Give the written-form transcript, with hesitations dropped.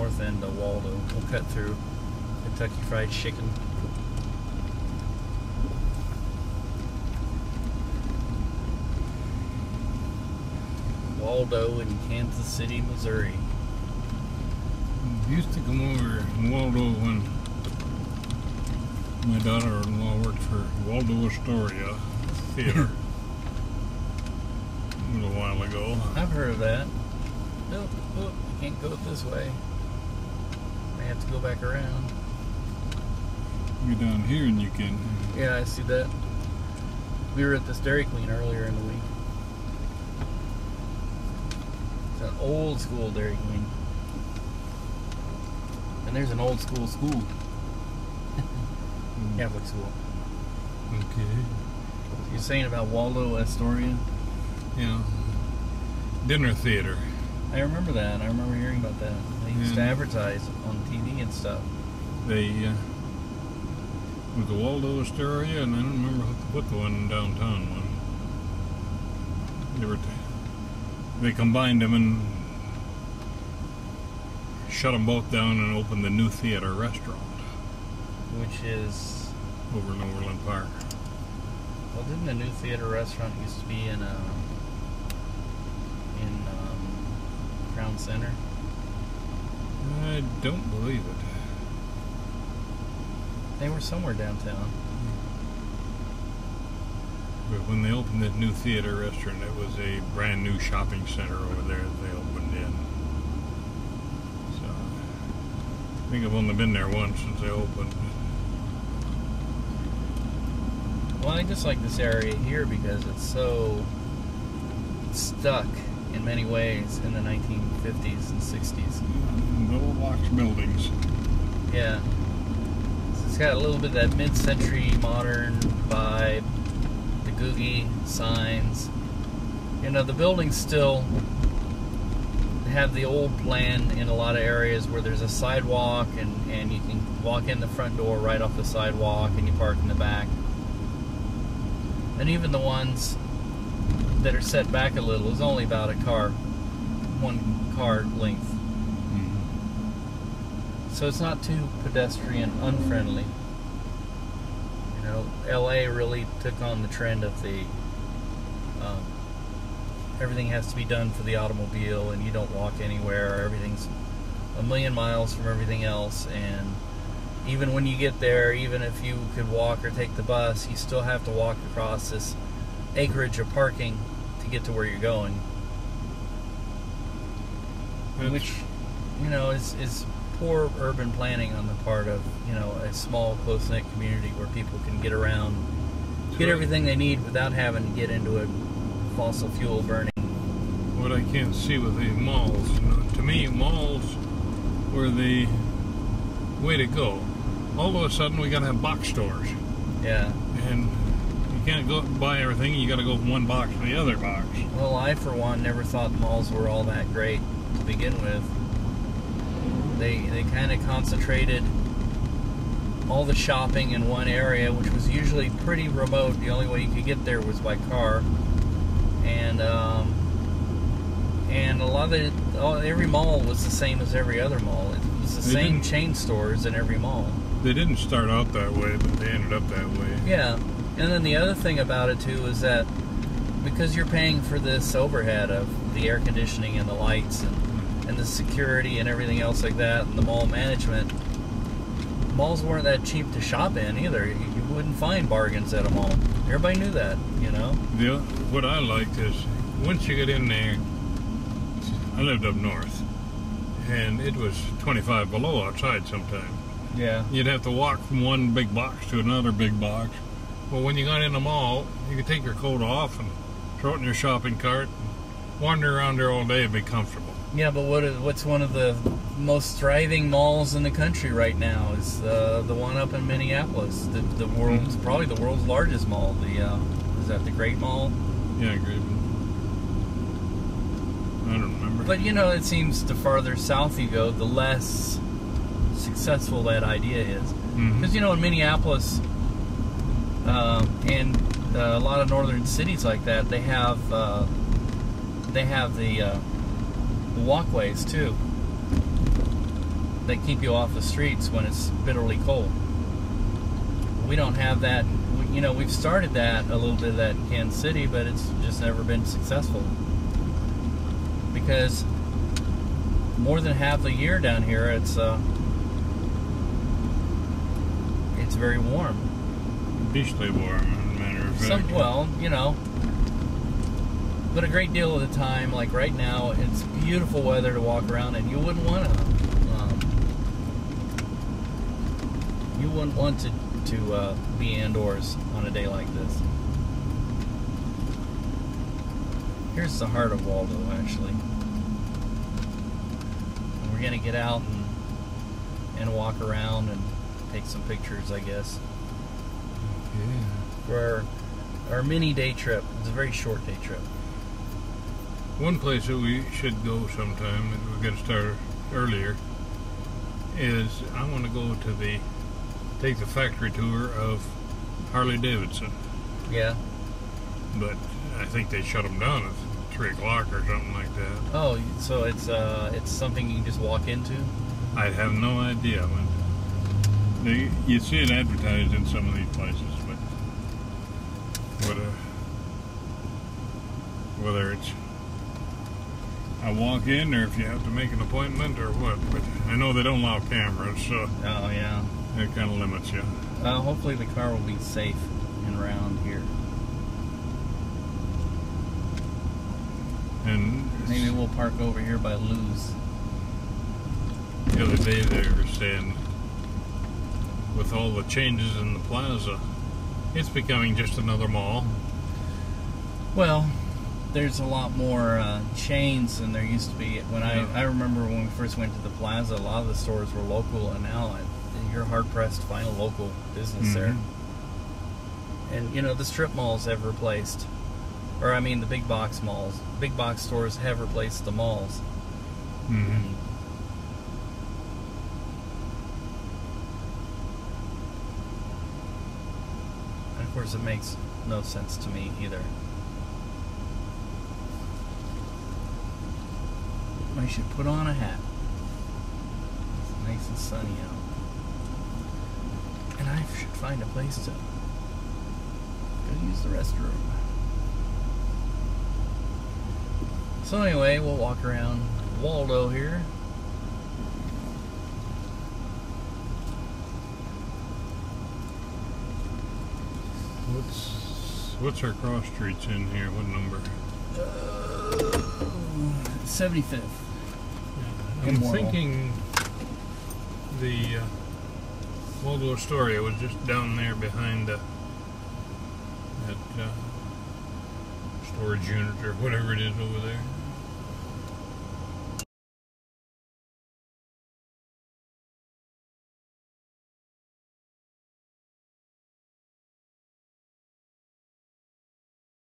north end of Waldo. We'll cut through Kentucky Fried Chicken. Waldo in Kansas City, Missouri. Used to come over in Waldo when my daughter-in-law worked for Waldo Astoria Theater a little while ago. I've heard of that. Nope, you can't go this way. May have to go back around. You're down here and you can. Yeah, I see that. We were at this Dairy Queen earlier in the week. It's an old school Dairy Queen. And there's an old school school. Catholic school. Okay. You're saying about Waldo Astoria? Yeah. Dinner theater. I remember that. I remember hearing about that. They used to advertise on TV and stuff. They with the Waldo Astoria, and I don't remember what the one downtown one. They combined them and shut them both down and opened the New Theater restaurant, which is over in Overland Park. Well, didn't the New Theater restaurant used to be in Crown Center? I don't believe it. They were somewhere downtown. But when they opened that New Theater restaurant, it was a brand new shopping center over there that they opened in. So I think I've only been there once since they opened. Well, I just like this area here because it's so stuck in many ways in the 1950s and 60s. Little box buildings. Yeah. So it's got a little bit of that mid-century modern vibe, the googie signs. You know, the buildings still have the old plan in a lot of areas where there's a sidewalk and you can walk in the front door right off the sidewalk and you park in the back. And even the ones that are set back a little is only about one car length. Mm-hmm. So it's not too pedestrian unfriendly. You know, LA really took on the trend of the everything has to be done for the automobile and you don't walk anywhere. Everything's a million miles from everything else, and even when you get there, even if you could walk or take the bus, you still have to walk across this acreage of parking to get to where you're going. Which, you know, is poor urban planning on the part of, you know, a small, close-knit community where people can get around, get everything they need without having to get into a fossil fuel burning. What I can't see with the malls, you know, to me, malls were the way to go. All of a sudden, we got to have box stores. Yeah. And you can't go buy everything. You got to go from one box to the other box. Well, I, for one, never thought malls were all that great to begin with. They kind of concentrated all the shopping in one area, which was usually pretty remote. The only way you could get there was by car. And a lot of every mall was the same as every other mall. It was the same chain stores in every mall. They didn't start out that way, but they ended up that way. Yeah, and then the other thing about it too is that because you're paying for this overhead of the air conditioning and the lights and the security and everything else like that, and the mall management, malls weren't that cheap to shop in either. You wouldn't find bargains at a mall. Everybody knew that, you know. What I liked is once you get in there, I lived up north, and it was 25 below outside sometimes. Yeah. You'd have to walk from one big box to another big box. Well, when you got in the mall, you could take your coat off and throw it in your shopping cart and wander around there all day and be comfortable. Yeah, but what's one of the most thriving malls in the country right now is the one up in Minneapolis. The world's probably the world's largest mall. Is that the Great Mall? Yeah, Great Mall. I don't remember. But you know, it seems the farther south you go, the less successful that idea is. Because you know, in Minneapolis and a lot of northern cities like that, they have the walkways too. that keep you off the streets when it's bitterly cold. We don't have that. You know, we've started that, a little bit of that in Kansas City, but it's just never been successful. Because more than half the year down here, it's very warm. Beastly warm, as a matter of fact. Well, you know, but a great deal of the time, like right now, it's beautiful weather to walk around, and you wouldn't want to be indoors on a day like this. Here's the heart of Waldo, actually. And we're gonna get out and walk around and take some pictures, I guess. Yeah. For our mini day trip. It's a very short day trip. One place that we should go sometime, that we're going to start earlier, is I want to go to take the factory tour of Harley Davidson. Yeah. But I think they shut them down at 3 o'clock or something like that. Oh, so it's something you can just walk into? I have no idea. You see it advertised in some of these places, but whether it's I walk in or if you have to make an appointment or what, but I know they don't allow cameras, so oh yeah, it kind of limits you. Hopefully the car will be safe and around here. And maybe we'll park over here by Lou's. The other day they were saying, with all the changes in the plaza, it's becoming just another mall. Well, there's a lot more chains than there used to be. When I remember when we first went to the plaza, a lot of the stores were local, and now you're hard-pressed to find a local business there. And, you know, the strip malls have replaced, or I mean the big box malls. Big box stores have replaced the malls. Mm-hmm. Of course, it makes no sense to me either. I should put on a hat. It's nice and sunny out. And I should find a place to go use the restroom. So anyway, we'll walk around Waldo here. What's our cross streets in here? What number? 75th. I'm thinking the Waldo Astoria was just down there behind that storage unit or whatever it is over there.